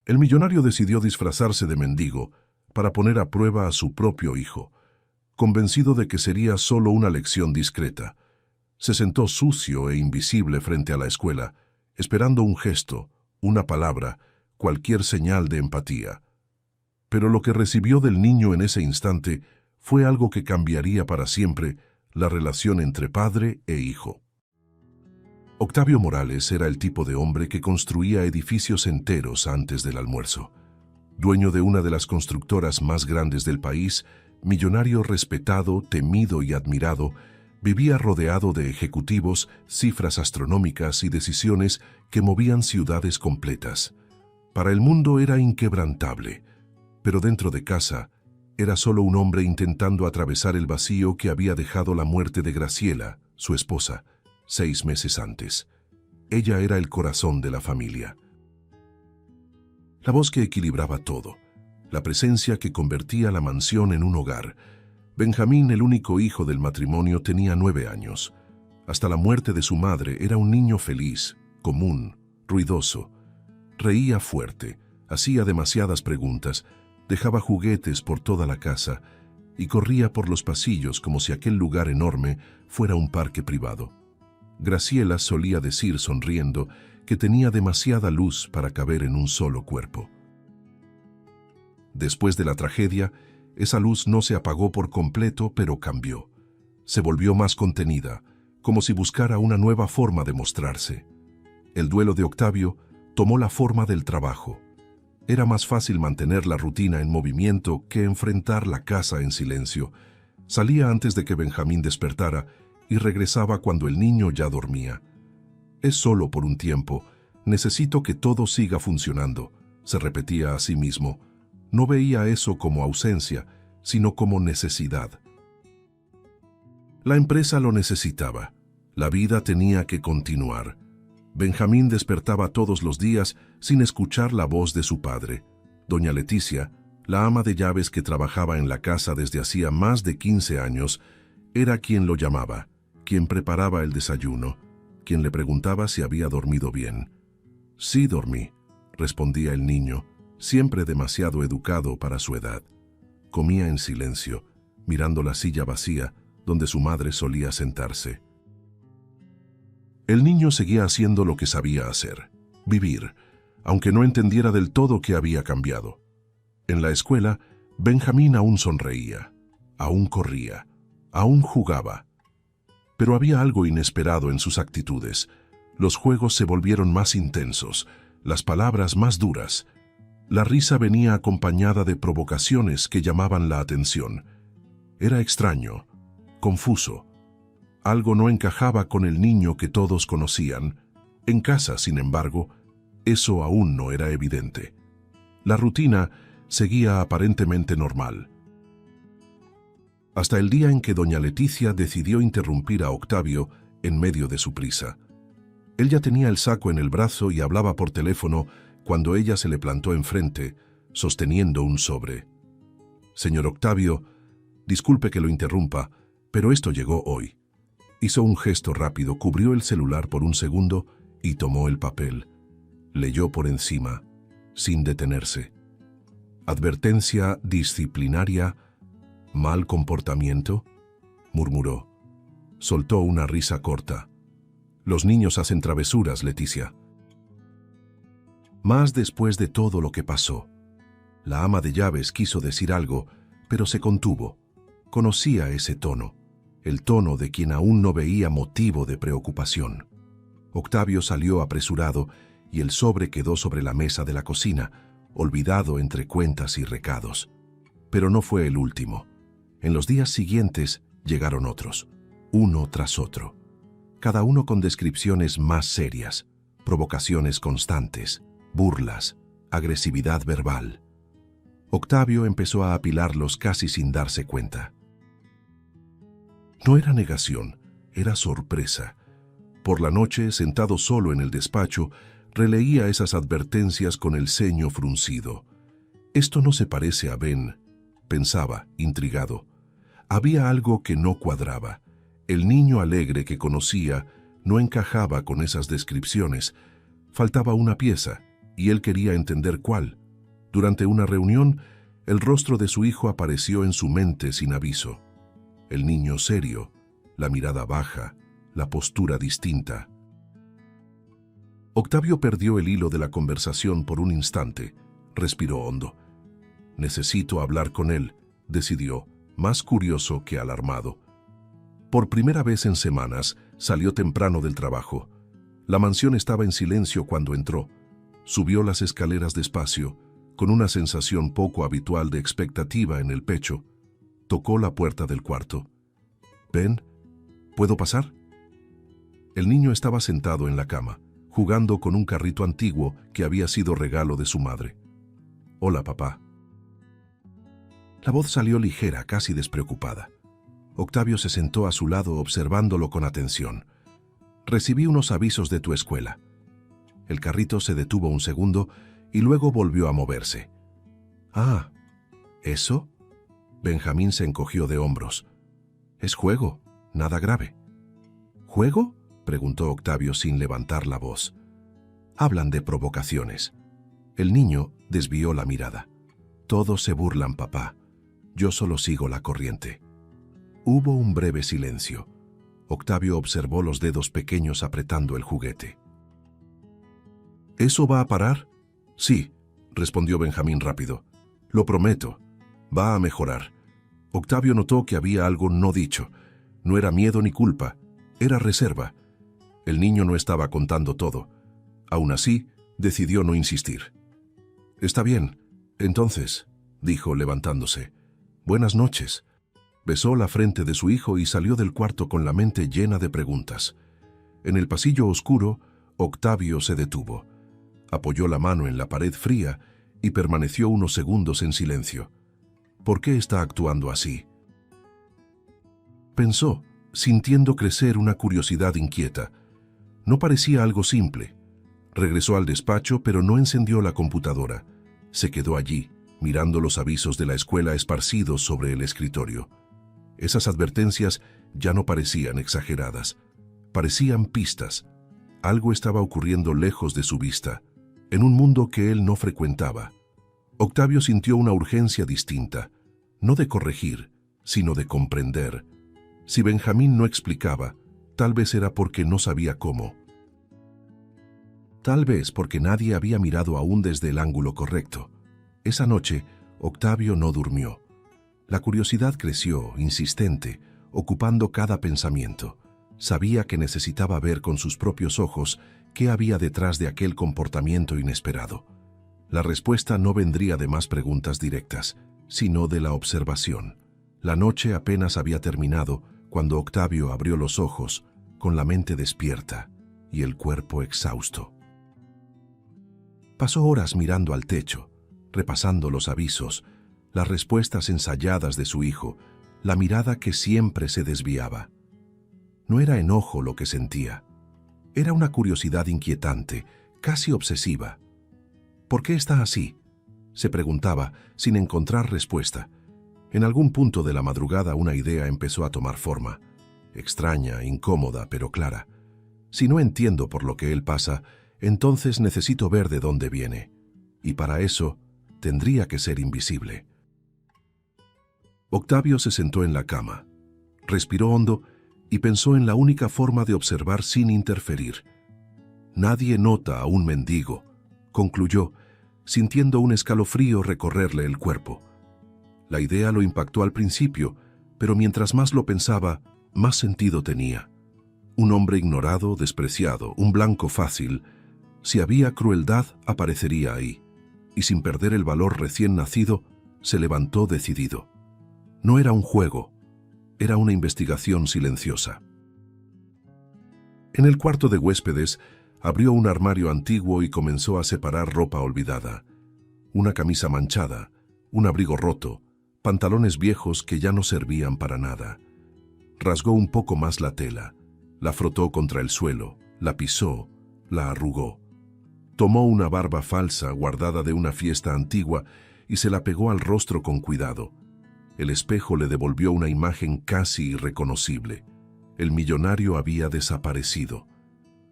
El millonario decidió disfrazarse de mendigo para poner a prueba a su propio hijo, convencido de que sería solo una lección discreta. Se sentó sucio e invisible frente a la escuela, esperando un gesto, una palabra, cualquier señal de empatía. Pero lo que recibió del niño en ese instante fue algo que cambiaría para siempre la relación entre padre e hijo. Octavio Morales era el tipo de hombre que construía edificios enteros antes del almuerzo. Dueño de una de las constructoras más grandes del país, millonario respetado, temido y admirado, vivía rodeado de ejecutivos, cifras astronómicas y decisiones que movían ciudades completas. Para el mundo era inquebrantable, pero dentro de casa era solo un hombre intentando atravesar el vacío que había dejado la muerte de Graciela, su esposa, 6 meses antes. Ella era el corazón de la familia. La voz que equilibraba todo, la presencia que convertía la mansión en un hogar. Benjamín, el único hijo del matrimonio, tenía 9 años. Hasta la muerte de su madre era un niño feliz, común, ruidoso. Reía fuerte, hacía demasiadas preguntas, dejaba juguetes por toda la casa y corría por los pasillos como si aquel lugar enorme fuera un parque privado. Graciela solía decir sonriendo que tenía demasiada luz para caber en un solo cuerpo. Después de la tragedia, esa luz no se apagó por completo, pero cambió. Se volvió más contenida, como si buscara una nueva forma de mostrarse. El duelo de Octavio tomó la forma del trabajo. Era más fácil mantener la rutina en movimiento que enfrentar la casa en silencio. Salía antes de que Benjamín despertara y regresaba cuando el niño ya dormía. «Es solo por un tiempo. Necesito que todo siga funcionando», se repetía a sí mismo. No veía eso como ausencia, sino como necesidad. La empresa lo necesitaba. La vida tenía que continuar. Benjamín despertaba todos los días sin escuchar la voz de su padre. Doña Leticia, la ama de llaves que trabajaba en la casa desde hacía más de 15 años, era quien lo llamaba, quien preparaba el desayuno, quien le preguntaba si había dormido bien. «Sí dormí», respondía el niño, siempre demasiado educado para su edad. Comía en silencio, mirando la silla vacía donde su madre solía sentarse. El niño seguía haciendo lo que sabía hacer, vivir, aunque no entendiera del todo qué había cambiado. En la escuela, Benjamín aún sonreía, aún corría, aún jugaba. Pero había algo inesperado en sus actitudes. Los juegos se volvieron más intensos, las palabras más duras. La risa venía acompañada de provocaciones que llamaban la atención. Era extraño, confuso. Algo no encajaba con el niño que todos conocían. En casa, sin embargo, eso aún no era evidente. La rutina seguía aparentemente normal. Hasta el día en que doña Leticia decidió interrumpir a Octavio en medio de su prisa. Él ya tenía el saco en el brazo y hablaba por teléfono cuando ella se le plantó enfrente, sosteniendo un sobre. «Señor Octavio, disculpe que lo interrumpa, pero esto llegó hoy». Hizo un gesto rápido, cubrió el celular por un segundo y tomó el papel. Leyó por encima, sin detenerse. «Advertencia disciplinaria, mal comportamiento», murmuró. Soltó una risa corta. «Los niños hacen travesuras, Leticia». Más después de todo lo que pasó. La ama de llaves quiso decir algo, pero se contuvo. Conocía ese tono, el tono de quien aún no veía motivo de preocupación. Octavio salió apresurado y el sobre quedó sobre la mesa de la cocina, olvidado entre cuentas y recados. Pero no fue el último. En los días siguientes llegaron otros, uno tras otro, cada uno con descripciones más serias, provocaciones constantes, burlas, agresividad verbal. Octavio empezó a apilarlos casi sin darse cuenta. No era negación, era sorpresa. Por la noche, sentado solo en el despacho, releía esas advertencias con el ceño fruncido. «Esto no se parece a Ben», pensaba, intrigado. Había algo que no cuadraba. El niño alegre que conocía no encajaba con esas descripciones. Faltaba una pieza, y él quería entender cuál. Durante una reunión, el rostro de su hijo apareció en su mente sin aviso. El niño serio, la mirada baja, la postura distinta. Octavio perdió el hilo de la conversación por un instante. Respiró hondo. Necesito hablar con él, decidió, más curioso que alarmado. Por primera vez en semanas, salió temprano del trabajo. La mansión estaba en silencio cuando entró. Subió las escaleras despacio, con una sensación poco habitual de expectativa en el pecho. Tocó la puerta del cuarto. «¿Ven? ¿Puedo pasar?» El niño estaba sentado en la cama, jugando con un carrito antiguo que había sido regalo de su madre. «Hola, papá». La voz salió ligera, casi despreocupada. Octavio se sentó a su lado observándolo con atención. «Recibí unos avisos de tu escuela». El carrito se detuvo un segundo y luego volvió a moverse. «Ah, ¿eso?» Benjamín se encogió de hombros. «Es juego, nada grave». «¿Juego?», preguntó Octavio sin levantar la voz. «Hablan de provocaciones». El niño desvió la mirada. «Todos se burlan, papá. Yo solo sigo la corriente». Hubo un breve silencio. Octavio observó los dedos pequeños apretando el juguete. «¿Eso va a parar?» «Sí», respondió Benjamín rápido. «Lo prometo. Va a mejorar». Octavio notó que había algo no dicho. No era miedo ni culpa, era reserva. El niño no estaba contando todo. Aún así, decidió no insistir. «Está bien, entonces», dijo levantándose. «Buenas noches». Besó la frente de su hijo y salió del cuarto con la mente llena de preguntas. En el pasillo oscuro, Octavio se detuvo. Apoyó la mano en la pared fría y permaneció unos segundos en silencio. ¿Por qué está actuando así?, pensó, sintiendo crecer una curiosidad inquieta. No parecía algo simple. Regresó al despacho, pero no encendió la computadora. Se quedó allí, mirando los avisos de la escuela esparcidos sobre el escritorio. Esas advertencias ya no parecían exageradas. Parecían pistas. Algo estaba ocurriendo lejos de su vista, en un mundo que él no frecuentaba. Octavio sintió una urgencia distinta, no de corregir, sino de comprender. Si Benjamín no explicaba, tal vez era porque no sabía cómo. Tal vez porque nadie había mirado aún desde el ángulo correcto. Esa noche, Octavio no durmió. La curiosidad creció, insistente, ocupando cada pensamiento. Sabía que necesitaba ver con sus propios ojos qué había detrás de aquel comportamiento inesperado. La respuesta no vendría de más preguntas directas, sino de la observación. La noche apenas había terminado cuando Octavio abrió los ojos, con la mente despierta y el cuerpo exhausto. Pasó horas mirando al techo, repasando los avisos, las respuestas ensayadas de su hijo, la mirada que siempre se desviaba. No era enojo lo que sentía. Era una curiosidad inquietante, casi obsesiva. ¿Por qué está así?, se preguntaba, sin encontrar respuesta. En algún punto de la madrugada una idea empezó a tomar forma. Extraña, incómoda, pero clara. Si no entiendo por lo que él pasa, entonces necesito ver de dónde viene. Y para eso, tendría que ser invisible. Octavio se sentó en la cama. Respiró hondo y pensó en la única forma de observar sin interferir. «Nadie nota a un mendigo», concluyó, sintiendo un escalofrío recorrerle el cuerpo. La idea lo impactó al principio, pero mientras más lo pensaba, más sentido tenía. Un hombre ignorado, despreciado, un blanco fácil. Si había crueldad, aparecería ahí. Y sin perder el valor recién nacido, se levantó decidido. No era un juego, era una investigación silenciosa. En el cuarto de huéspedes, abrió un armario antiguo y comenzó a separar ropa olvidada. Una camisa manchada, un abrigo roto, pantalones viejos que ya no servían para nada. Rasgó un poco más la tela, la frotó contra el suelo, la pisó, la arrugó. Tomó una barba falsa guardada de una fiesta antigua y se la pegó al rostro con cuidado. El espejo le devolvió una imagen casi irreconocible. El millonario había desaparecido.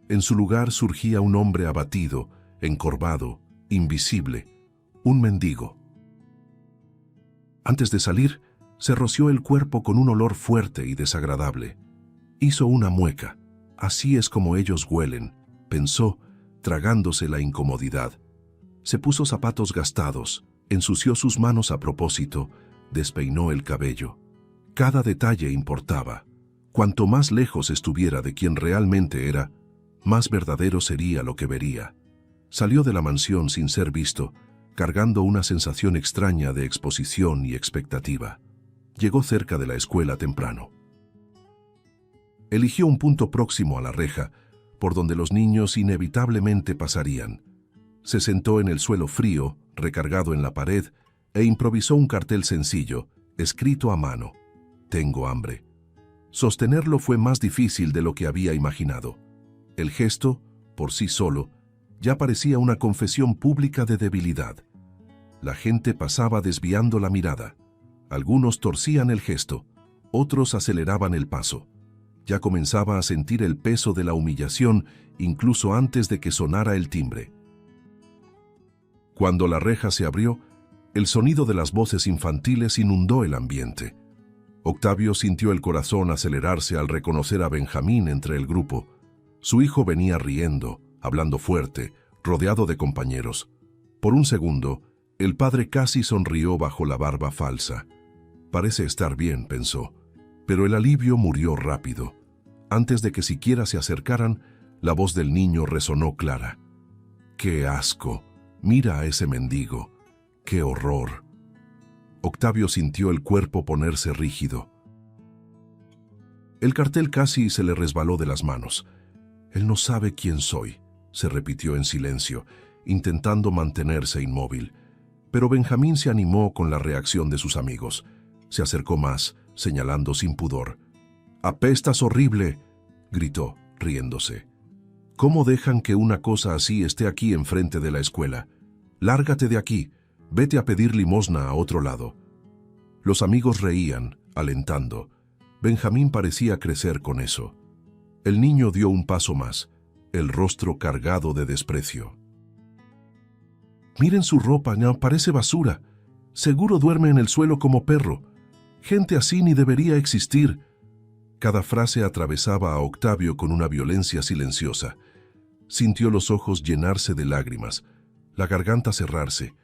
En su lugar surgía un hombre abatido, encorvado, invisible, un mendigo. Antes de salir, se roció el cuerpo con un olor fuerte y desagradable. Hizo una mueca. Así es como ellos huelen, pensó, tragándose la incomodidad. Se puso zapatos gastados, ensució sus manos a propósito, despeinó el cabello. Cada detalle importaba. Cuanto más lejos estuviera de quien realmente era, más verdadero sería lo que vería. Salió de la mansión sin ser visto, cargando una sensación extraña de exposición y expectativa. Llegó cerca de la escuela temprano. Eligió un punto próximo a la reja, por donde los niños inevitablemente pasarían. Se sentó en el suelo frío, recargado en la pared, e improvisó un cartel sencillo, escrito a mano. «Tengo hambre». Sostenerlo fue más difícil de lo que había imaginado. El gesto, por sí solo, ya parecía una confesión pública de debilidad. La gente pasaba desviando la mirada. Algunos torcían el gesto, otros aceleraban el paso. Ya comenzaba a sentir el peso de la humillación incluso antes de que sonara el timbre. Cuando la reja se abrió, el sonido de las voces infantiles inundó el ambiente. Octavio sintió el corazón acelerarse al reconocer a Benjamín entre el grupo. Su hijo venía riendo, hablando fuerte, rodeado de compañeros. Por un segundo, el padre casi sonrió bajo la barba falsa. Parece estar bien, pensó, pero el alivio murió rápido. Antes de que siquiera se acercaran, la voz del niño resonó clara. ¡Qué asco! Mira a ese mendigo. ¡Qué horror! Octavio sintió el cuerpo ponerse rígido. El cartel casi se le resbaló de las manos. «Él no sabe quién soy», se repitió en silencio, intentando mantenerse inmóvil. Pero Benjamín se animó con la reacción de sus amigos. Se acercó más, señalando sin pudor. «¡Apestas horrible!», gritó, riéndose. «¿Cómo dejan que una cosa así esté aquí enfrente de la escuela? Lárgate de aquí, vete a pedir limosna a otro lado». Los amigos reían, alentando. Benjamín parecía crecer con eso. El niño dio un paso más, el rostro cargado de desprecio. «Miren su ropa, no, parece basura. Seguro duerme en el suelo como perro. Gente así ni debería existir». Cada frase atravesaba a Octavio con una violencia silenciosa. Sintió los ojos llenarse de lágrimas, la garganta cerrarse.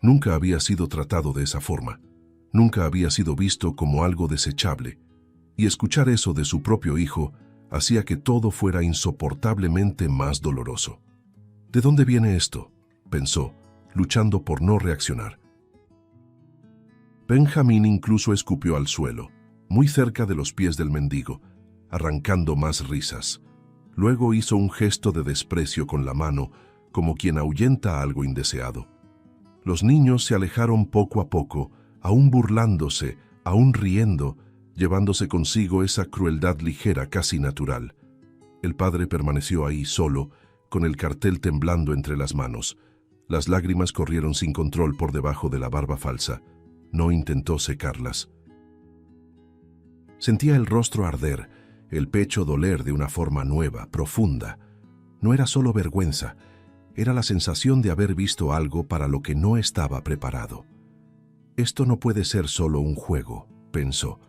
Nunca había sido tratado de esa forma. Nunca había sido visto como algo desechable. Y escuchar eso de su propio hijo hacía que todo fuera insoportablemente más doloroso. «¿De dónde viene esto?», pensó, luchando por no reaccionar. Benjamín incluso escupió al suelo, muy cerca de los pies del mendigo, arrancando más risas. Luego hizo un gesto de desprecio con la mano, como quien ahuyenta algo indeseado. Los niños se alejaron poco a poco, aún burlándose, aún riendo, llevándose consigo esa crueldad ligera casi natural. El padre permaneció ahí solo, con el cartel temblando entre las manos. Las lágrimas corrieron sin control por debajo de la barba falsa. No intentó secarlas. Sentía el rostro arder, el pecho doler de una forma nueva, profunda. No era solo vergüenza, era la sensación de haber visto algo para lo que no estaba preparado. «Esto no puede ser solo un juego», pensó,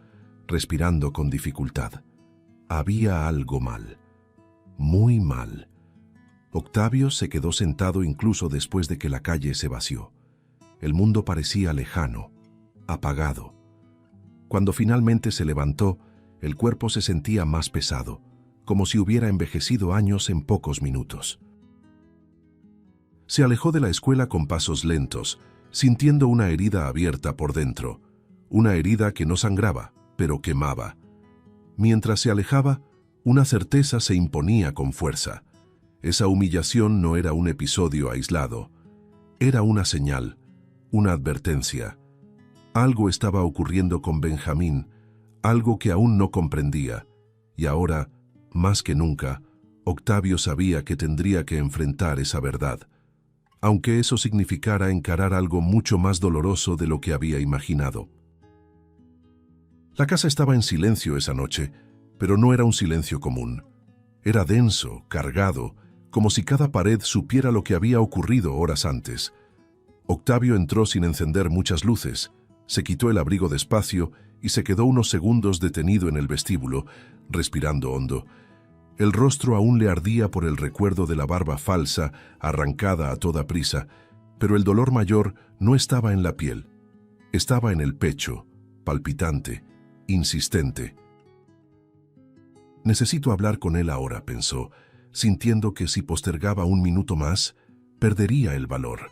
respirando con dificultad. Había algo mal, muy mal. Octavio se quedó sentado incluso después de que la calle se vació. El mundo parecía lejano, apagado. Cuando finalmente se levantó, el cuerpo se sentía más pesado, como si hubiera envejecido años en pocos minutos. Se alejó de la escuela con pasos lentos, sintiendo una herida abierta por dentro, una herida que no sangraba, pero quemaba. Mientras se alejaba, una certeza se imponía con fuerza. Esa humillación no era un episodio aislado, era una señal, una advertencia. Algo estaba ocurriendo con Benjamín, algo que aún no comprendía, y ahora, más que nunca, Octavio sabía que tendría que enfrentar esa verdad, aunque eso significara encarar algo mucho más doloroso de lo que había imaginado. La casa estaba en silencio esa noche, pero no era un silencio común. Era denso, cargado, como si cada pared supiera lo que había ocurrido horas antes. Octavio entró sin encender muchas luces, se quitó el abrigo despacio y se quedó unos segundos detenido en el vestíbulo, respirando hondo. El rostro aún le ardía por el recuerdo de la barba falsa, arrancada a toda prisa, pero el dolor mayor no estaba en la piel. Estaba en el pecho, palpitante, insistente. Necesito hablar con él ahora, pensó, sintiendo que si postergaba un minuto más, perdería el valor.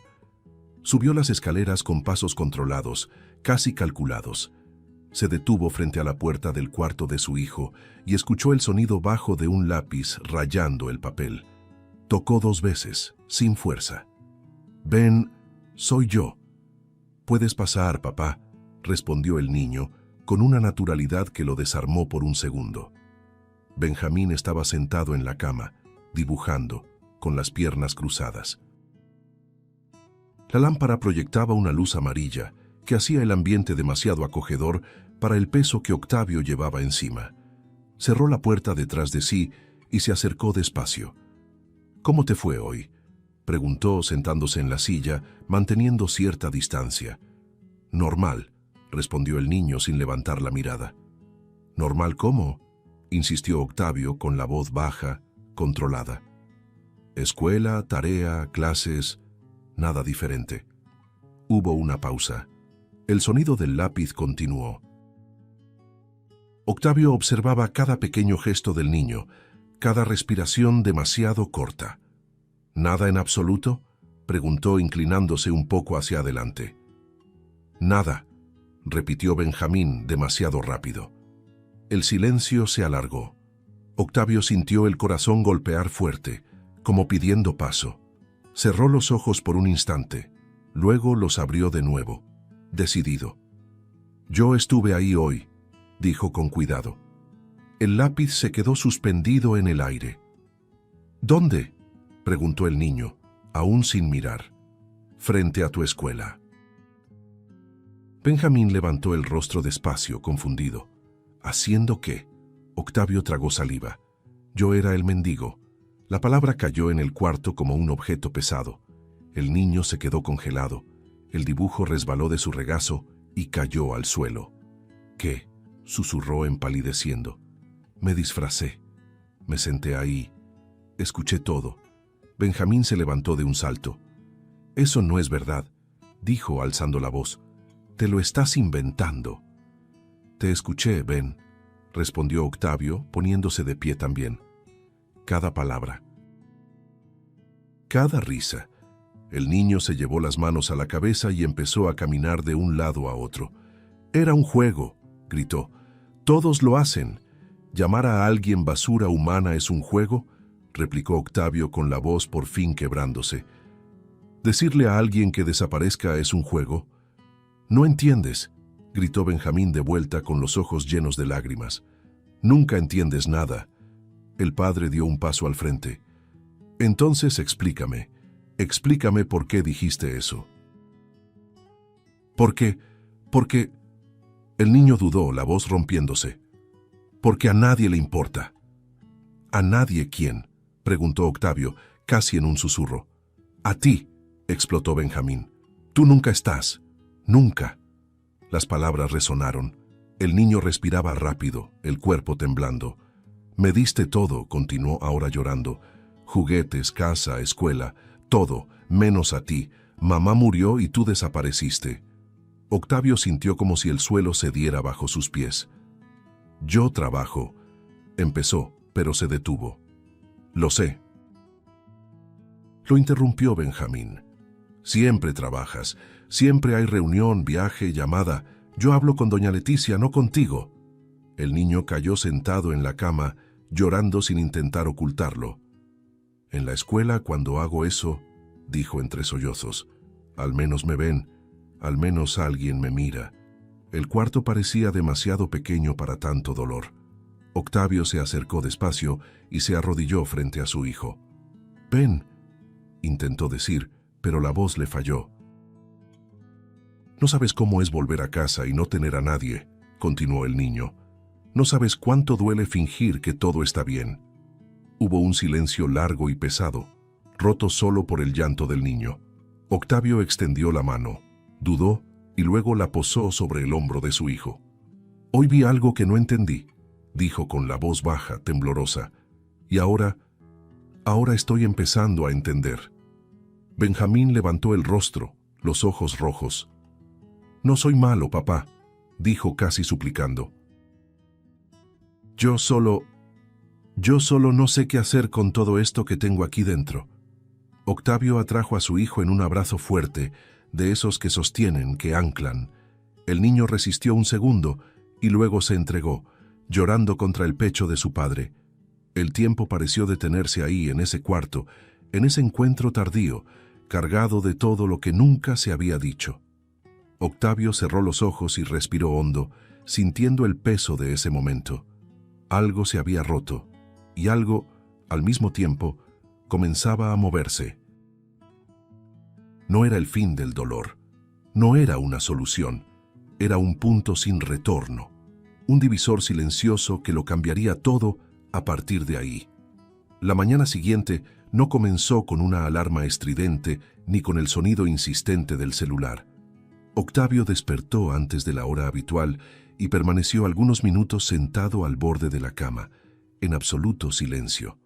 Subió las escaleras con pasos controlados, casi calculados. Se detuvo frente a la puerta del cuarto de su hijo y escuchó el sonido bajo de un lápiz rayando el papel. Tocó 2 veces, sin fuerza. «Ben, soy yo». «Puedes pasar, papá», respondió el niño, con una naturalidad que lo desarmó por un segundo. Benjamín estaba sentado en la cama, dibujando, con las piernas cruzadas. La lámpara proyectaba una luz amarilla que hacía el ambiente demasiado acogedor para el peso que Octavio llevaba encima. Cerró la puerta detrás de sí y se acercó despacio. «¿Cómo te fue hoy?», preguntó sentándose en la silla, manteniendo cierta distancia. «Normal», respondió el niño sin levantar la mirada. «¿Normal cómo?», insistió Octavio con la voz baja, controlada. «Escuela, tarea, clases, nada diferente». Hubo una pausa. El sonido del lápiz continuó. Octavio observaba cada pequeño gesto del niño, cada respiración demasiado corta. «¿Nada en absoluto?», preguntó inclinándose un poco hacia adelante. «Nada», repitió Benjamín demasiado rápido. El silencio se alargó. Octavio sintió el corazón golpear fuerte, como pidiendo paso. Cerró los ojos por un instante, luego los abrió de nuevo, decidido. «Yo estuve ahí hoy», dijo con cuidado. El lápiz se quedó suspendido en el aire. «¿Dónde?», preguntó el niño, aún sin mirar. «Frente a tu escuela». Benjamín levantó el rostro despacio, confundido. ¿Haciendo qué? Octavio tragó saliva. Yo era el mendigo. La palabra cayó en el cuarto como un objeto pesado. El niño se quedó congelado. El dibujo resbaló de su regazo y cayó al suelo. «¿Qué?», susurró empalideciendo. «Me disfracé. Me senté ahí. Escuché todo». Benjamín se levantó de un salto. «Eso no es verdad», dijo alzando la voz. «Te lo estás inventando». «Te escuché, Ben», respondió Octavio, poniéndose de pie también. Cada palabra. Cada risa. El niño se llevó las manos a la cabeza y empezó a caminar de un lado a otro. «Era un juego», gritó. «Todos lo hacen. ¿Llamar a alguien basura humana es un juego?», replicó Octavio con la voz por fin quebrándose. «¿Decirle a alguien que desaparezca es un juego?». «No entiendes», gritó Benjamín de vuelta con los ojos llenos de lágrimas. «Nunca entiendes nada». El padre dio un paso al frente. «Entonces explícame por qué dijiste eso». Porque... El niño dudó, la voz rompiéndose. «Porque a nadie le importa». «¿A nadie quién?», preguntó Octavio, casi en un susurro. «A ti», explotó Benjamín. «Tú nunca estás. Nunca». Las palabras resonaron. El niño respiraba rápido, el cuerpo temblando. «Me diste todo», continuó ahora llorando. «Juguetes, casa, escuela, todo, menos a ti. Mamá murió y tú desapareciste». Octavio sintió como si el suelo cediera bajo sus pies. «Yo trabajo», empezó, pero se detuvo. «Lo sé». Lo interrumpió Benjamín. «Siempre trabajas. Siempre hay reunión, viaje, llamada. Yo hablo con doña Leticia, no contigo». El niño cayó sentado en la cama, llorando sin intentar ocultarlo. «En la escuela, cuando hago eso», dijo entre sollozos, «al menos me ven, al menos alguien me mira». El cuarto parecía demasiado pequeño para tanto dolor. Octavio se acercó despacio y se arrodilló frente a su hijo. «Ven», intentó decir, pero la voz le falló. «No sabes cómo es volver a casa y no tener a nadie», continuó el niño. «No sabes cuánto duele fingir que todo está bien». Hubo un silencio largo y pesado, roto solo por el llanto del niño. Octavio extendió la mano, dudó y luego la posó sobre el hombro de su hijo. «Hoy vi algo que no entendí», dijo con la voz baja, temblorosa, «y ahora estoy empezando a entender». Benjamín levantó el rostro, los ojos rojos. «No soy malo, papá», dijo casi suplicando. Yo solo no sé qué hacer con todo esto que tengo aquí dentro». Octavio atrajo a su hijo en un abrazo fuerte, de esos que sostienen, que anclan. El niño resistió un segundo y luego se entregó, llorando contra el pecho de su padre. El tiempo pareció detenerse ahí, en ese cuarto, en ese encuentro tardío, cargado de todo lo que nunca se había dicho. Octavio cerró los ojos y respiró hondo, sintiendo el peso de ese momento. Algo se había roto, y algo, al mismo tiempo, comenzaba a moverse. No era el fin del dolor, no era una solución, era un punto sin retorno, un divisor silencioso que lo cambiaría todo a partir de ahí. La mañana siguiente no comenzó con una alarma estridente ni con el sonido insistente del celular. Octavio despertó antes de la hora habitual y permaneció algunos minutos sentado al borde de la cama, en absoluto silencio.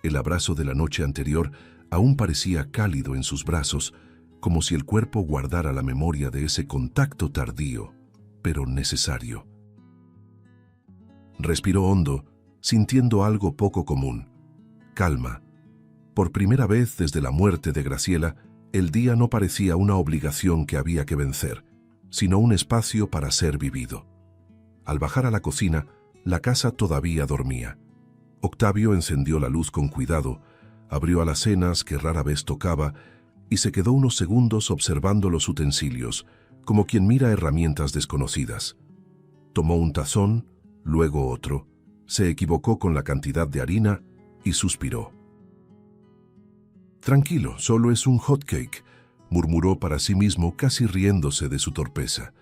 El abrazo de la noche anterior aún parecía cálido en sus brazos, como si el cuerpo guardara la memoria de ese contacto tardío, pero necesario. Respiró hondo, sintiendo algo poco común: calma. Por primera vez desde la muerte de Graciela, el día no parecía una obligación que había que vencer, sino un espacio para ser vivido. Al bajar a la cocina, la casa todavía dormía. Octavio encendió la luz con cuidado, abrió alacenas que rara vez tocaba y se quedó unos segundos observando los utensilios, como quien mira herramientas desconocidas. Tomó un tazón, luego otro, se equivocó con la cantidad de harina y suspiró. «Tranquilo, solo es un hot cake», murmuró para sí mismo, casi riéndose de su torpeza.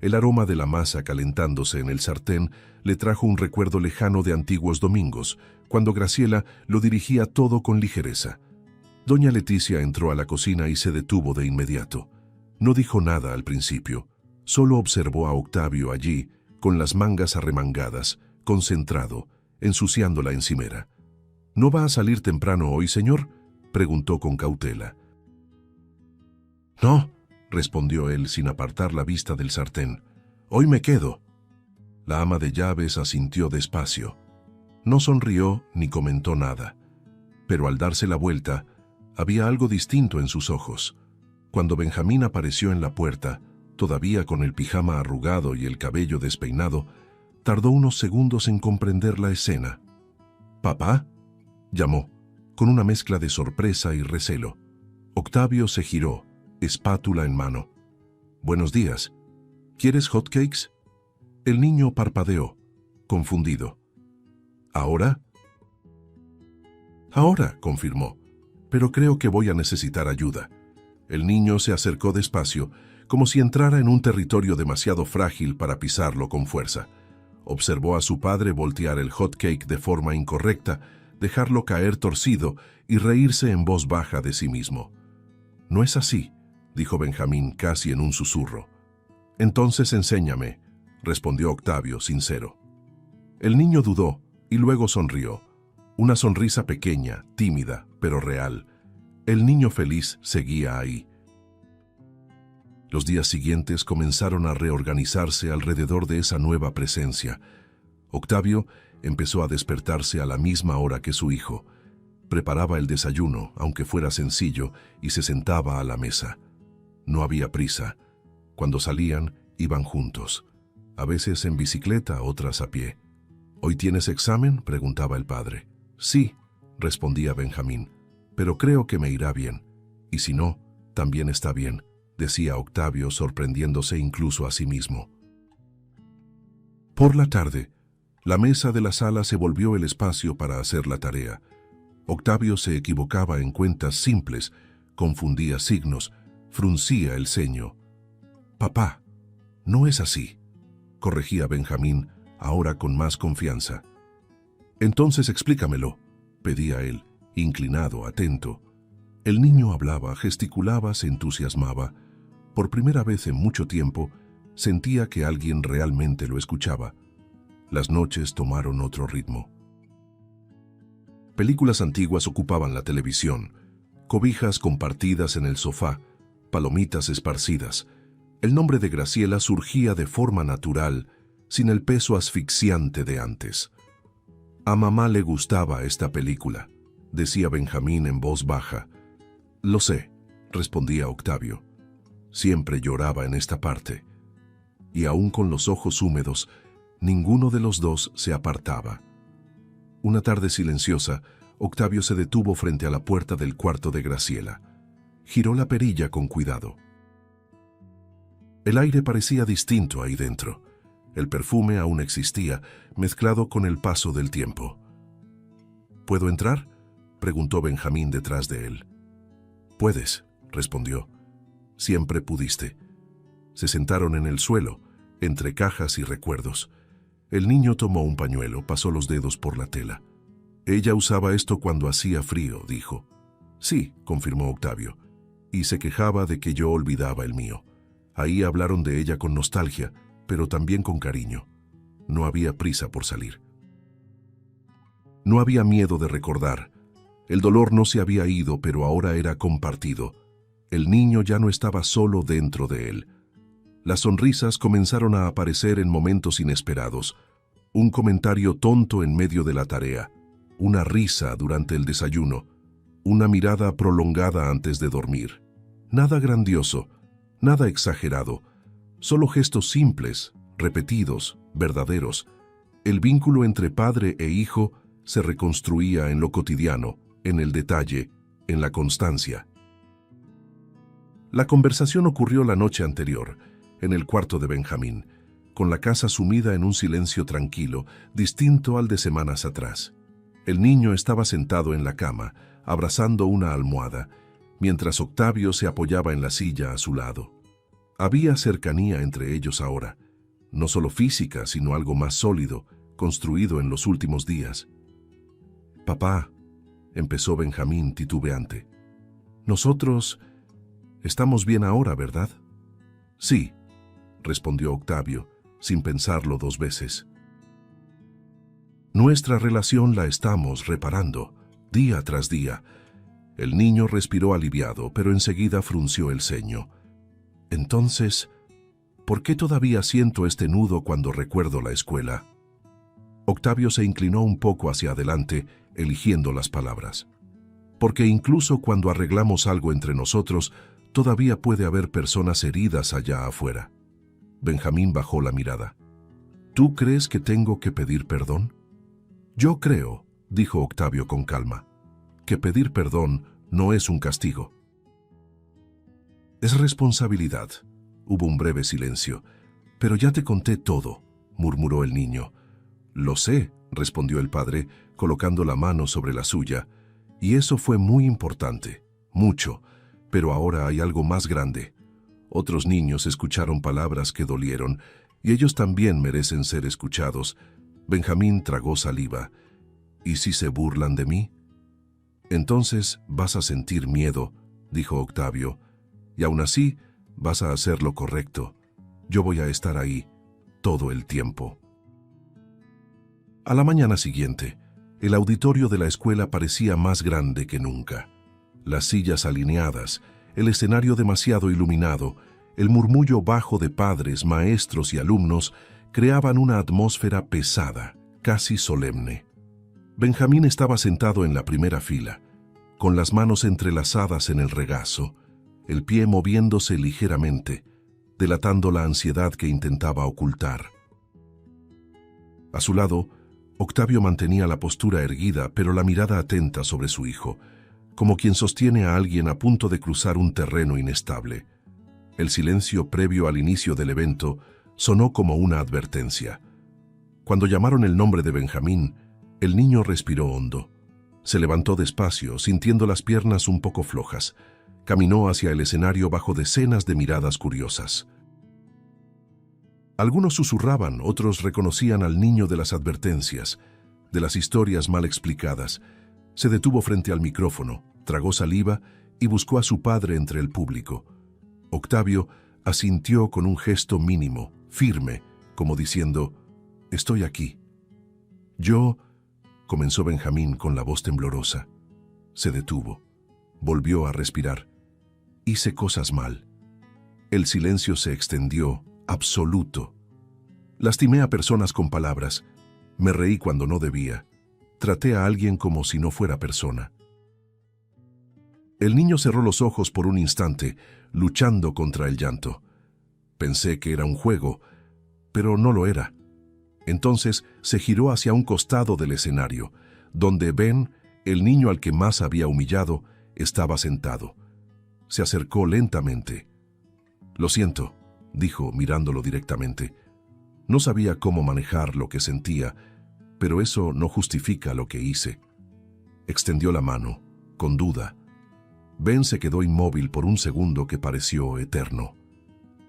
El aroma de la masa calentándose en el sartén le trajo un recuerdo lejano de antiguos domingos, cuando Graciela lo dirigía todo con ligereza. Doña Leticia entró a la cocina y se detuvo de inmediato. No dijo nada al principio, solo observó a Octavio allí, con las mangas arremangadas, concentrado, ensuciando la encimera. «¿No va a salir temprano hoy, señor?», preguntó con cautela. «No», respondió él sin apartar la vista del sartén. «Hoy me quedo». La ama de llaves asintió despacio. No sonrió ni comentó nada, pero al darse la vuelta, había algo distinto en sus ojos. Cuando Benjamín apareció en la puerta, todavía con el pijama arrugado y el cabello despeinado, tardó unos segundos en comprender la escena. «¿Papá?», llamó, con una mezcla de sorpresa y recelo. Octavio se giró, espátula en mano. «Buenos días. ¿Quieres hotcakes?». El niño parpadeó, confundido. «¿Ahora?». «Ahora», confirmó, «pero creo que voy a necesitar ayuda». El niño se acercó despacio, como si entrara en un territorio demasiado frágil para pisarlo con fuerza. Observó a su padre voltear el hotcake de forma incorrecta, dejarlo caer torcido y reírse en voz baja de sí mismo. «No es así», dijo Benjamín casi en un susurro. «Entonces enséñame», respondió Octavio, sincero. El niño dudó y luego sonrió. Una sonrisa pequeña, tímida, pero real. El niño feliz seguía ahí. Los días siguientes comenzaron a reorganizarse alrededor de esa nueva presencia. Octavio empezó a despertarse a la misma hora que su hijo. Preparaba el desayuno, aunque fuera sencillo, y se sentaba a la mesa. No había prisa. Cuando salían, iban juntos. A veces en bicicleta, otras a pie. «¿Hoy tienes examen?», preguntaba el padre. «Sí», respondía Benjamín, «pero creo que me irá bien. Y si no, también está bien», decía Octavio, sorprendiéndose incluso a sí mismo. Por la tarde, la mesa de la sala se volvió el espacio para hacer la tarea. Octavio se equivocaba en cuentas simples, confundía signos, fruncía el ceño. «Papá, no es así», corregía Benjamín, ahora con más confianza. «Entonces explícamelo», pedía él, inclinado, atento. El niño hablaba, gesticulaba, se entusiasmaba. Por primera vez en mucho tiempo, sentía que alguien realmente lo escuchaba. Las noches tomaron otro ritmo. Películas antiguas ocupaban la televisión, cobijas compartidas en el sofá, palomitas esparcidas. El nombre de Graciela surgía de forma natural, sin el peso asfixiante de antes. A mamá le gustaba esta película, decía Benjamín en voz baja. Lo sé, respondía Octavio. Siempre lloraba en esta parte. Y aún con los ojos húmedos, ninguno de los dos se apartaba. Una tarde silenciosa, Octavio se detuvo frente a la puerta del cuarto de Graciela. Giró la perilla con cuidado. El aire parecía distinto ahí dentro. El perfume aún existía, mezclado con el paso del tiempo. ¿Puedo entrar?, preguntó Benjamín detrás de él. Puedes, respondió. Siempre pudiste. Se sentaron en el suelo, entre cajas y recuerdos. El niño tomó un pañuelo, pasó los dedos por la tela. Ella usaba esto cuando hacía frío, dijo. Sí, confirmó Octavio, y se quejaba de que yo olvidaba el mío. Ahí hablaron de ella con nostalgia, pero también con cariño. No había prisa por salir. No había miedo de recordar. El dolor no se había ido, pero ahora era compartido. El niño ya no estaba solo dentro de él. Las sonrisas comenzaron a aparecer en momentos inesperados. Un comentario tonto en medio de la tarea, una risa durante el desayuno, una mirada prolongada antes de dormir. Nada grandioso, nada exagerado, solo gestos simples, repetidos, verdaderos. El vínculo entre padre e hijo se reconstruía en lo cotidiano, en el detalle, en la constancia. La conversación ocurrió la noche anterior, en el cuarto de Benjamín, con la casa sumida en un silencio tranquilo, distinto al de semanas atrás. El niño estaba sentado en la cama, abrazando una almohada, mientras Octavio se apoyaba en la silla a su lado. Había cercanía entre ellos ahora, no solo física, sino algo más sólido, construido en los últimos días. «Papá», empezó Benjamín titubeante, «nosotros estamos bien ahora, ¿verdad?» «Sí», respondió Octavio, sin pensarlo dos veces. «Nuestra relación la estamos reparando, día tras día». El niño respiró aliviado, pero enseguida frunció el ceño. «Entonces, ¿por qué todavía siento este nudo cuando recuerdo la escuela?» Octavio se inclinó un poco hacia adelante, eligiendo las palabras. «Porque incluso cuando arreglamos algo entre nosotros, todavía puede haber personas heridas allá afuera». Benjamín bajó la mirada. «¿Tú crees que tengo que pedir perdón?» «Yo creo», dijo Octavio con calma, «que pedir perdón no es un castigo. Es responsabilidad». Hubo un breve silencio. «Pero ya te conté todo», murmuró el niño. «Lo sé», respondió el padre, colocando la mano sobre la suya. «Y eso fue muy importante, mucho, pero ahora hay algo más grande». Otros niños escucharon palabras que dolieron, y ellos también merecen ser escuchados. Benjamín tragó saliva. «¿Y si se burlan de mí?» «Entonces vas a sentir miedo», dijo Octavio, «y aún así vas a hacer lo correcto. Yo voy a estar ahí todo el tiempo». A la mañana siguiente, el auditorio de la escuela parecía más grande que nunca. Las sillas alineadas, el escenario demasiado iluminado, el murmullo bajo de padres, maestros y alumnos creaban una atmósfera pesada, casi solemne. Benjamín estaba sentado en la primera fila, con las manos entrelazadas en el regazo, el pie moviéndose ligeramente, delatando la ansiedad que intentaba ocultar. A su lado, Octavio mantenía la postura erguida, pero la mirada atenta sobre su hijo, como quien sostiene a alguien a punto de cruzar un terreno inestable. El silencio previo al inicio del evento sonó como una advertencia. Cuando llamaron el nombre de Benjamín, el niño respiró hondo. Se levantó despacio, sintiendo las piernas un poco flojas. Caminó hacia el escenario bajo decenas de miradas curiosas. Algunos susurraban, otros reconocían al niño de las advertencias, de las historias mal explicadas. Se detuvo frente al micrófono, tragó saliva y buscó a su padre entre el público. Octavio asintió con un gesto mínimo, firme, como diciendo, «Estoy aquí». «Yo», comenzó Benjamín con la voz temblorosa. Se detuvo. Volvió a respirar. «Hice cosas mal». El silencio se extendió, absoluto. Lastimé a personas con palabras. Me reí cuando no debía. Traté a alguien como si no fuera persona. El niño cerró los ojos por un instante, luchando contra el llanto. Pensé que era un juego, pero no lo era. Entonces se giró hacia un costado del escenario, donde Ben, el niño al que más había humillado, estaba sentado. Se acercó lentamente. «Lo siento», dijo mirándolo directamente. No sabía cómo manejar lo que sentía, pero eso no justifica lo que hice. Extendió la mano, con duda. Ben se quedó inmóvil por un segundo que pareció eterno.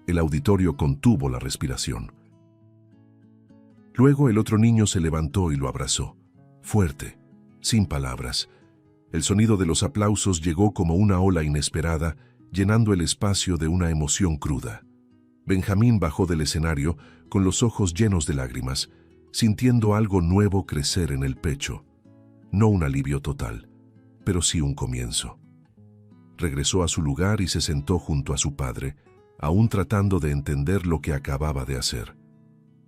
El auditorio contuvo la respiración. Luego el otro niño se levantó y lo abrazó, fuerte, sin palabras. El sonido de los aplausos llegó como una ola inesperada, llenando el espacio de una emoción cruda. Benjamín bajó del escenario con los ojos llenos de lágrimas, sintiendo algo nuevo crecer en el pecho. No un alivio total, pero sí un comienzo. Regresó a su lugar y se sentó junto a su padre, aún tratando de entender lo que acababa de hacer.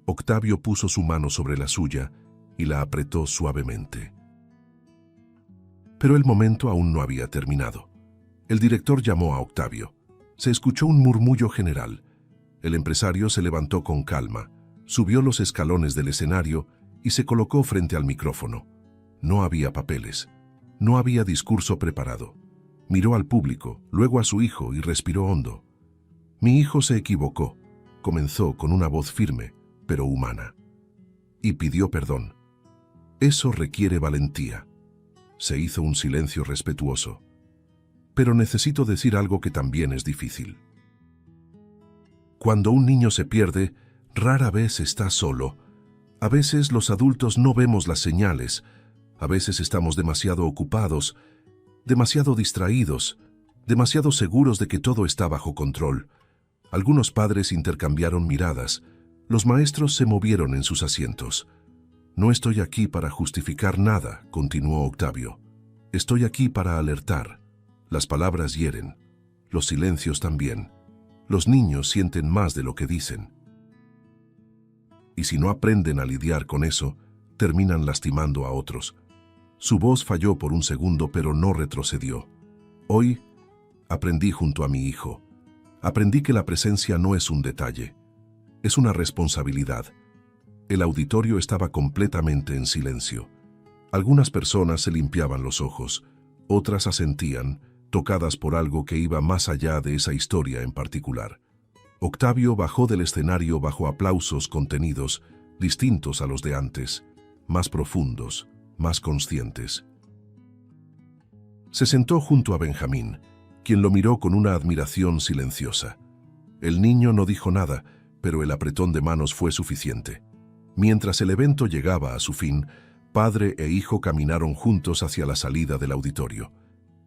Octavio puso su mano sobre la suya y la apretó suavemente. Pero el momento aún no había terminado. El director llamó a Octavio. Se escuchó un murmullo general. El empresario se levantó con calma, subió los escalones del escenario y se colocó frente al micrófono. No había papeles, no había discurso preparado. Miró al público, luego a su hijo y respiró hondo. «Mi hijo se equivocó», comenzó con una voz firme, pero humana. Y pidió perdón. «Eso requiere valentía». Se hizo un silencio respetuoso. «Pero necesito decir algo que también es difícil. Cuando un niño se pierde, rara vez está solo. A veces los adultos no vemos las señales. A veces estamos demasiado ocupados, demasiado distraídos, demasiado seguros de que todo está bajo control. Algunos padres intercambiaron miradas. Los maestros se movieron en sus asientos. «No estoy aquí para justificar nada», continuó Octavio. «Estoy aquí para alertar. Las palabras hieren. Los silencios también. Los niños sienten más de lo que dicen. Y si no aprenden a lidiar con eso, terminan lastimando a otros». Su voz falló por un segundo, pero no retrocedió. «Hoy aprendí junto a mi hijo. Aprendí que la presencia no es un detalle. Es una responsabilidad». El auditorio estaba completamente en silencio. Algunas personas se limpiaban los ojos, otras asentían, tocadas por algo que iba más allá de esa historia en particular. Octavio bajó del escenario bajo aplausos contenidos, distintos a los de antes, más profundos, más conscientes. Se sentó junto a Benjamín, quien lo miró con una admiración silenciosa. El niño no dijo nada, pero el apretón de manos fue suficiente. Mientras el evento llegaba a su fin, padre e hijo caminaron juntos hacia la salida del auditorio.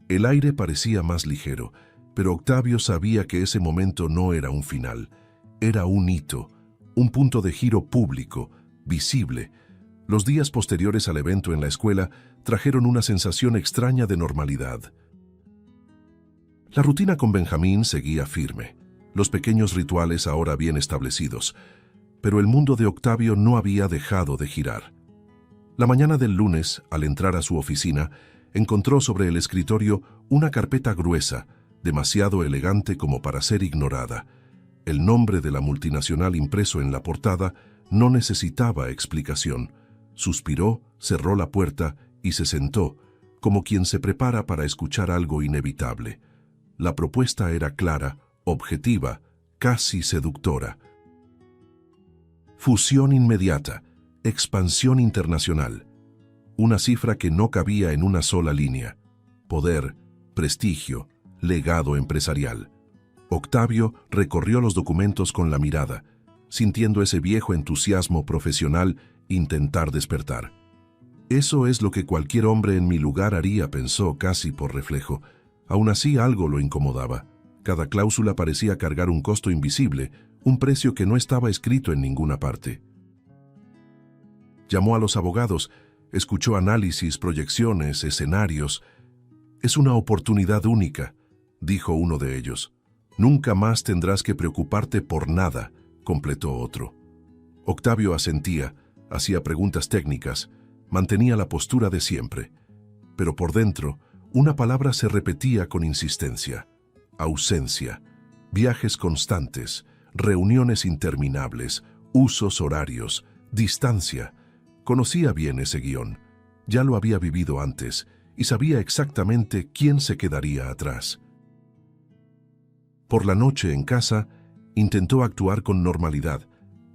El aire parecía más ligero, pero Octavio sabía que ese momento no era un final, era un hito, un punto de giro público, visible. Los días posteriores al evento en la escuela trajeron una sensación extraña de normalidad. La rutina con Benjamín seguía firme, los pequeños rituales ahora bien establecidos, pero el mundo de Octavio no había dejado de girar. La mañana del lunes, al entrar a su oficina, encontró sobre el escritorio una carpeta gruesa, demasiado elegante como para ser ignorada. El nombre de la multinacional impreso en la portada no necesitaba explicación. Suspiró, cerró la puerta y se sentó, como quien se prepara para escuchar algo inevitable. La propuesta era clara, objetiva, casi seductora. Fusión inmediata, expansión internacional. Una cifra que no cabía en una sola línea. Poder, prestigio, legado empresarial. Octavio recorrió los documentos con la mirada, sintiendo ese viejo entusiasmo profesional intentar despertar. Eso es lo que cualquier hombre en mi lugar haría, pensó casi por reflejo. Aún así algo lo incomodaba. Cada cláusula parecía cargar un costo invisible, un precio que no estaba escrito en ninguna parte. Llamó a los abogados, escuchó análisis, proyecciones, escenarios. «Es una oportunidad única», dijo uno de ellos. «Nunca más tendrás que preocuparte por nada», completó otro. Octavio asentía, hacía preguntas técnicas, mantenía la postura de siempre. Pero por dentro, una palabra se repetía con insistencia: ausencia, viajes constantes, reuniones interminables, usos horarios, distancia. Conocía bien ese guión, ya lo había vivido antes y sabía exactamente quién se quedaría atrás. Por la noche en casa, intentó actuar con normalidad,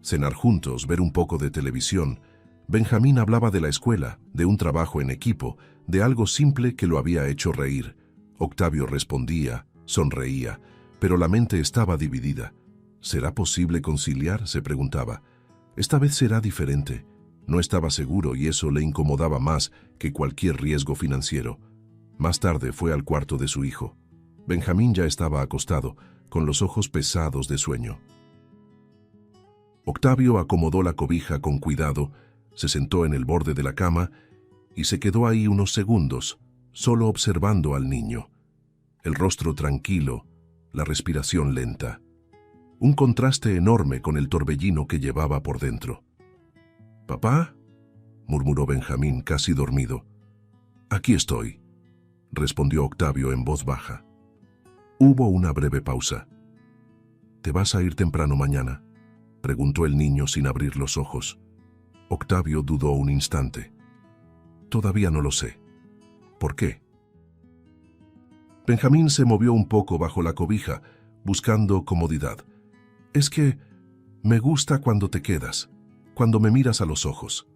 cenar juntos, ver un poco de televisión. Benjamín hablaba de la escuela, de un trabajo en equipo, de algo simple que lo había hecho reír. Octavio respondía, sonreía, pero la mente estaba dividida. ¿Será posible conciliar?, se preguntaba. Esta vez será diferente. No estaba seguro y eso le incomodaba más que cualquier riesgo financiero. Más tarde fue al cuarto de su hijo. Benjamín ya estaba acostado, con los ojos pesados de sueño. Octavio acomodó la cobija con cuidado, se sentó en el borde de la cama y se quedó ahí unos segundos, solo observando al niño. El rostro tranquilo, la respiración lenta. Un contraste enorme con el torbellino que llevaba por dentro. «¿Papá?», murmuró Benjamín, casi dormido. «Aquí estoy», respondió Octavio en voz baja. Hubo una breve pausa. «¿Te vas a ir temprano mañana?», preguntó el niño sin abrir los ojos. Octavio dudó un instante. «Todavía no lo sé». «¿Por qué?». Benjamín se movió un poco bajo la cobija, buscando comodidad. «Es que me gusta cuando te quedas, cuando me miras a los ojos».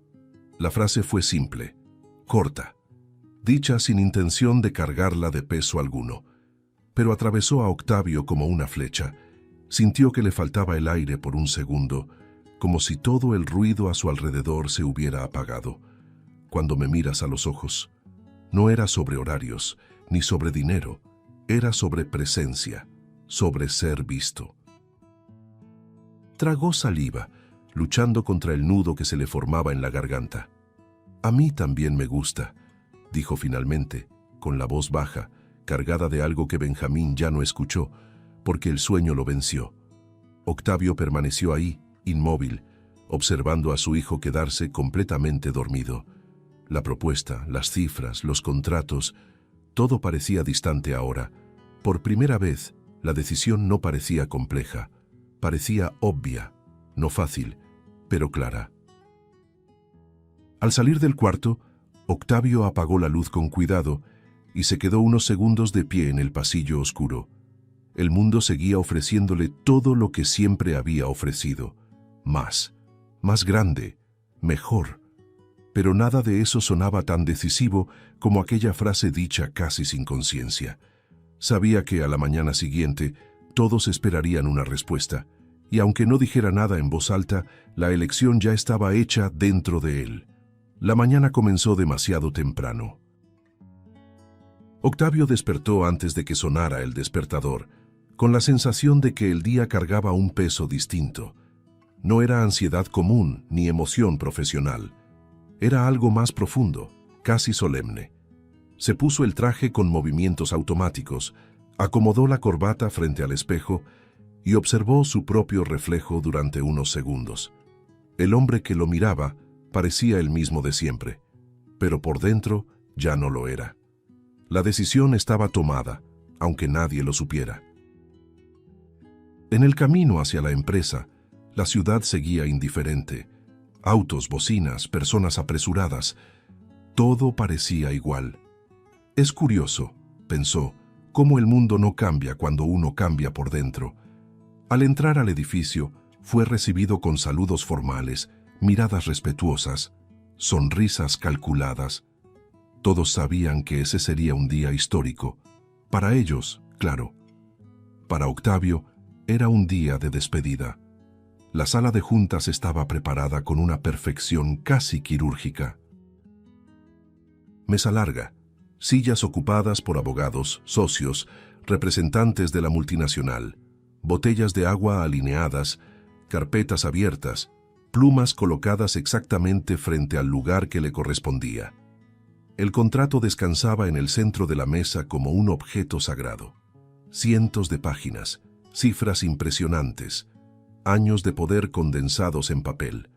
La frase fue simple, corta, dicha sin intención de cargarla de peso alguno, pero atravesó a Octavio como una flecha. Sintió que le faltaba el aire por un segundo, como si todo el ruido a su alrededor se hubiera apagado. «Cuando me miras a los ojos». No era sobre horarios, ni sobre dinero, era sobre presencia, sobre ser visto. Tragó saliva, luchando contra el nudo que se le formaba en la garganta. «A mí también me gusta», dijo finalmente, con la voz baja, cargada de algo que Benjamín ya no escuchó, porque el sueño lo venció. Octavio permaneció ahí, inmóvil, observando a su hijo quedarse completamente dormido. La propuesta, las cifras, los contratos, todo parecía distante ahora. Por primera vez, la decisión no parecía compleja, parecía obvia, no fácil, pero clara. Al salir del cuarto, Octavio apagó la luz con cuidado y se quedó unos segundos de pie en el pasillo oscuro. El mundo seguía ofreciéndole todo lo que siempre había ofrecido. Más grande, mejor. Pero nada de eso sonaba tan decisivo como aquella frase dicha casi sin conciencia. Sabía que a la mañana siguiente todos esperarían una respuesta, y aunque no dijera nada en voz alta, la elección ya estaba hecha dentro de él. La mañana comenzó demasiado temprano. Octavio despertó antes de que sonara el despertador, con la sensación de que el día cargaba un peso distinto. No era ansiedad común ni emoción profesional. Era algo más profundo, casi solemne. Se puso el traje con movimientos automáticos, acomodó la corbata frente al espejo y observó su propio reflejo durante unos segundos. El hombre que lo miraba parecía el mismo de siempre, pero por dentro ya no lo era. La decisión estaba tomada, aunque nadie lo supiera. En el camino hacia la empresa, la ciudad seguía indiferente. Autos, bocinas, personas apresuradas. Todo parecía igual. Es curioso, pensó, cómo el mundo no cambia cuando uno cambia por dentro. Al entrar al edificio, fue recibido con saludos formales, miradas respetuosas, sonrisas calculadas. Todos sabían que ese sería un día histórico. Para ellos, claro. Para Octavio, era un día de despedida. La sala de juntas estaba preparada con una perfección casi quirúrgica. Mesa larga, sillas ocupadas por abogados, socios, representantes de la multinacional, botellas de agua alineadas, carpetas abiertas, plumas colocadas exactamente frente al lugar que le correspondía. El contrato descansaba en el centro de la mesa como un objeto sagrado. Cientos de páginas, cifras impresionantes, años de poder condensados en papel.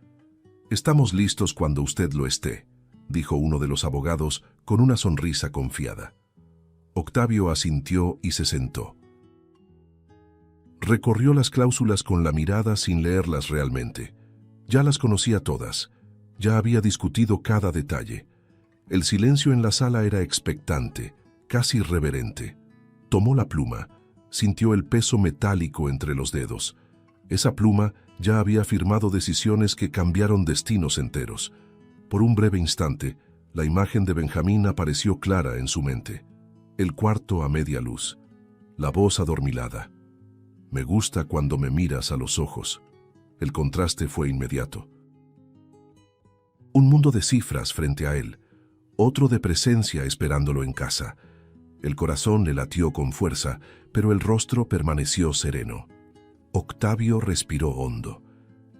«Estamos listos cuando usted lo esté», dijo uno de los abogados con una sonrisa confiada. Octavio asintió y se sentó. Recorrió las cláusulas con la mirada sin leerlas realmente. Ya las conocía todas, ya había discutido cada detalle. El silencio en la sala era expectante, casi reverente. Tomó la pluma, sintió el peso metálico entre los dedos. Esa pluma ya había firmado decisiones que cambiaron destinos enteros. Por un breve instante, la imagen de Benjamín apareció clara en su mente. El cuarto a media luz, la voz adormilada. «Me gusta cuando me miras a los ojos». El contraste fue inmediato. Un mundo de cifras frente a él, otro de presencia esperándolo en casa. El corazón le latió con fuerza, pero el rostro permaneció sereno. Octavio respiró hondo.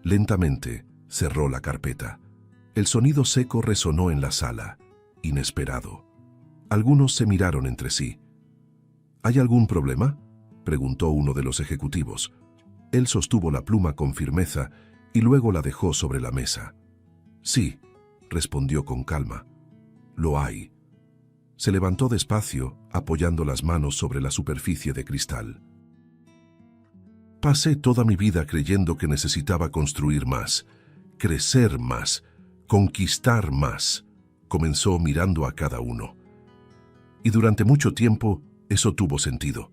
Lentamente cerró la carpeta. El sonido seco resonó en la sala, inesperado. Algunos se miraron entre sí. «¿Hay algún problema?», preguntó uno de los ejecutivos. Él sostuvo la pluma con firmeza y luego la dejó sobre la mesa. «Sí», respondió con calma. «Lo hay». Se levantó despacio, apoyando las manos sobre la superficie de cristal. «Pasé toda mi vida creyendo que necesitaba construir más, crecer más, conquistar más», comenzó mirando a cada uno. «Y durante mucho tiempo eso tuvo sentido.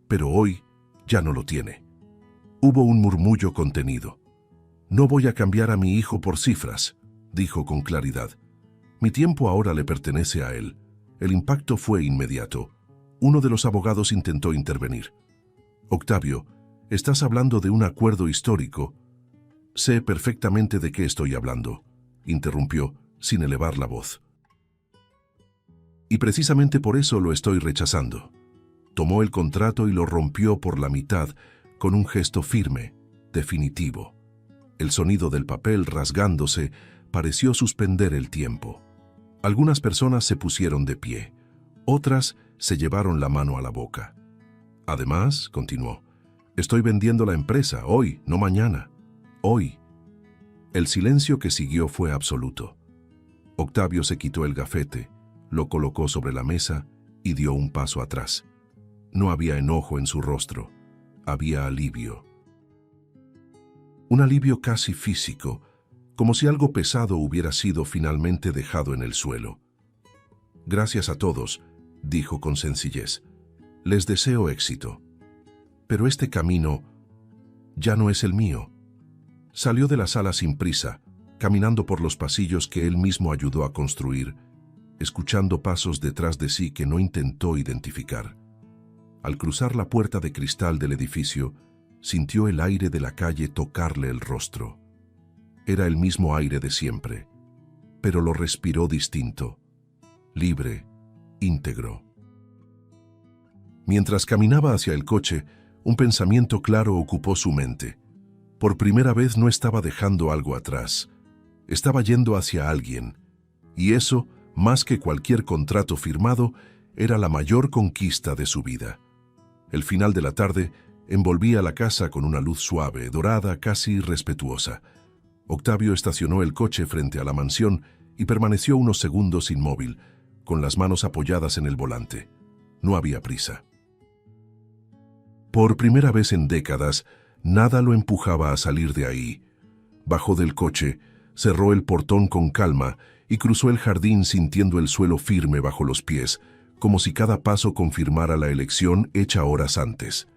Pero hoy ya no lo tiene». Hubo un murmullo contenido. «No voy a cambiar a mi hijo por cifras», dijo con claridad. «Mi tiempo ahora le pertenece a él». El impacto fue inmediato. Uno de los abogados intentó intervenir. «Octavio, estás hablando de un acuerdo histórico». «Sé perfectamente de qué estoy hablando», interrumpió, sin elevar la voz. «Y precisamente por eso lo estoy rechazando». Tomó el contrato y lo rompió por la mitad, con un gesto firme, definitivo. El sonido del papel rasgándose pareció suspender el tiempo. Algunas personas se pusieron de pie, otras se llevaron la mano a la boca. «Además», continuó, «estoy vendiendo la empresa, hoy, no mañana. Hoy». El silencio que siguió fue absoluto. Octavio se quitó el gafete, lo colocó sobre la mesa y dio un paso atrás. No había enojo en su rostro. Había alivio. Un alivio casi físico, como si algo pesado hubiera sido finalmente dejado en el suelo. «Gracias a todos», dijo con sencillez. «Les deseo éxito. Pero este camino ya no es el mío». Salió de la sala sin prisa, caminando por los pasillos que él mismo ayudó a construir, escuchando pasos detrás de sí que no intentó identificar. Al cruzar la puerta de cristal del edificio, sintió el aire de la calle tocarle el rostro. Era el mismo aire de siempre, pero lo respiró distinto, libre, íntegro. Mientras caminaba hacia el coche, un pensamiento claro ocupó su mente. Por primera vez no estaba dejando algo atrás. Estaba yendo hacia alguien, y eso, más que cualquier contrato firmado, era la mayor conquista de su vida. El final de la tarde envolvía la casa con una luz suave, dorada, casi respetuosa. Octavio estacionó el coche frente a la mansión y permaneció unos segundos inmóvil, con las manos apoyadas en el volante. No había prisa. Por primera vez en décadas, nada lo empujaba a salir de ahí. Bajó del coche, cerró el portón con calma y cruzó el jardín sintiendo el suelo firme bajo los pies, como si cada paso confirmara la elección hecha horas antes.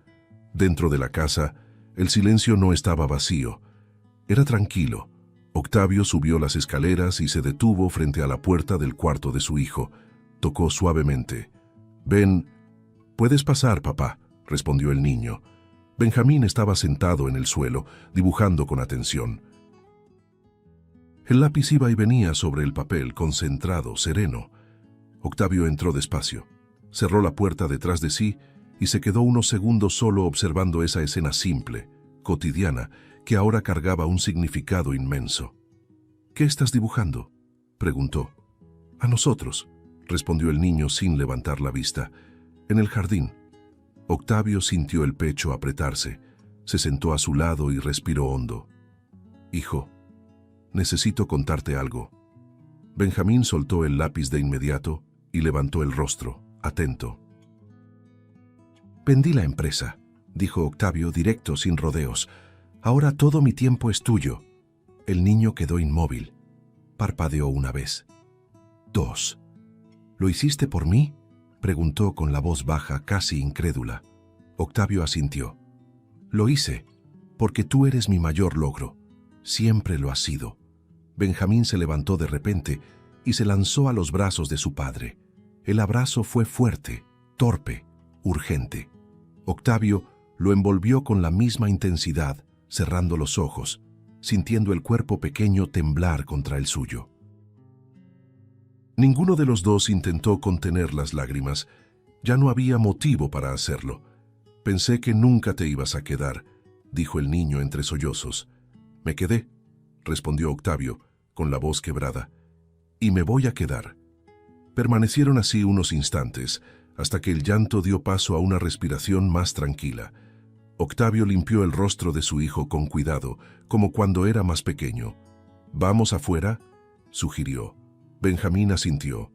Dentro de la casa, el silencio no estaba vacío. Era tranquilo. Octavio subió las escaleras y se detuvo frente a la puerta del cuarto de su hijo. Tocó suavemente. «Ven, puedes pasar, papá», respondió el niño. Benjamín estaba sentado en el suelo, dibujando con atención. El lápiz iba y venía sobre el papel, concentrado, sereno. Octavio entró despacio, cerró la puerta detrás de sí y se quedó unos segundos solo observando esa escena simple, cotidiana, que ahora cargaba un significado inmenso. «¿Qué estás dibujando?», preguntó. «A nosotros», respondió el niño sin levantar la vista. «En el jardín». Octavio sintió el pecho apretarse, se sentó a su lado y respiró hondo. «Hijo, necesito contarte algo». Benjamín soltó el lápiz de inmediato y levantó el rostro, atento. «Vendí la empresa», dijo Octavio directo, sin rodeos. «Ahora todo mi tiempo es tuyo». El niño quedó inmóvil. Parpadeó una vez. 2. «¿Lo hiciste por mí?», preguntó con la voz baja, casi incrédula. Octavio asintió. «Lo hice, porque tú eres mi mayor logro. Siempre lo has sido». Benjamín se levantó de repente y se lanzó a los brazos de su padre. El abrazo fue fuerte, torpe, urgente. Octavio lo envolvió con la misma intensidad, cerrando los ojos, sintiendo el cuerpo pequeño temblar contra el suyo. Ninguno de los dos intentó contener las lágrimas. Ya no había motivo para hacerlo. «Pensé que nunca te ibas a quedar», dijo el niño entre sollozos. «Me quedé», respondió Octavio, con la voz quebrada, «y me voy a quedar». Permanecieron así unos instantes, hasta que el llanto dio paso a una respiración más tranquila. Octavio limpió el rostro de su hijo con cuidado, como cuando era más pequeño. «¿Vamos afuera?», sugirió. Benjamín asintió.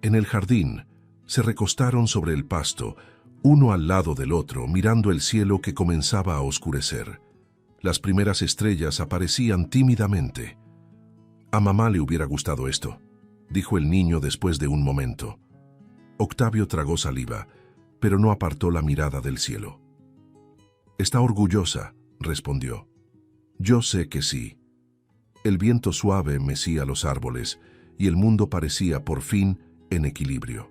En el jardín, se recostaron sobre el pasto, uno al lado del otro, mirando el cielo que comenzaba a oscurecer. Las primeras estrellas aparecían tímidamente. «A mamá le hubiera gustado esto», dijo el niño después de un momento. Octavio tragó saliva, pero no apartó la mirada del cielo. «Está orgullosa», respondió. «Yo sé que sí». El viento suave mecía los árboles y el mundo parecía por fin en equilibrio.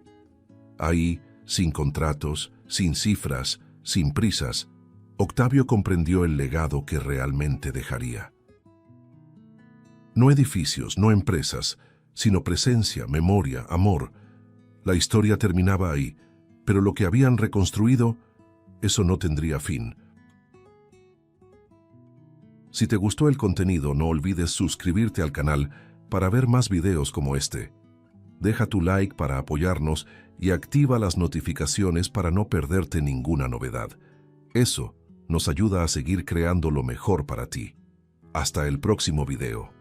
Ahí, sin contratos, sin cifras, sin prisas, Octavio comprendió el legado que realmente dejaría. No edificios, no empresas, sino presencia, memoria, amor. La historia terminaba ahí, pero lo que habían reconstruido, eso no tendría fin. Si te gustó el contenido, no olvides suscribirte al canal para ver más videos como este. Deja tu like para apoyarnos y activa las notificaciones para no perderte ninguna novedad. Eso nos ayuda a seguir creando lo mejor para ti. Hasta el próximo video.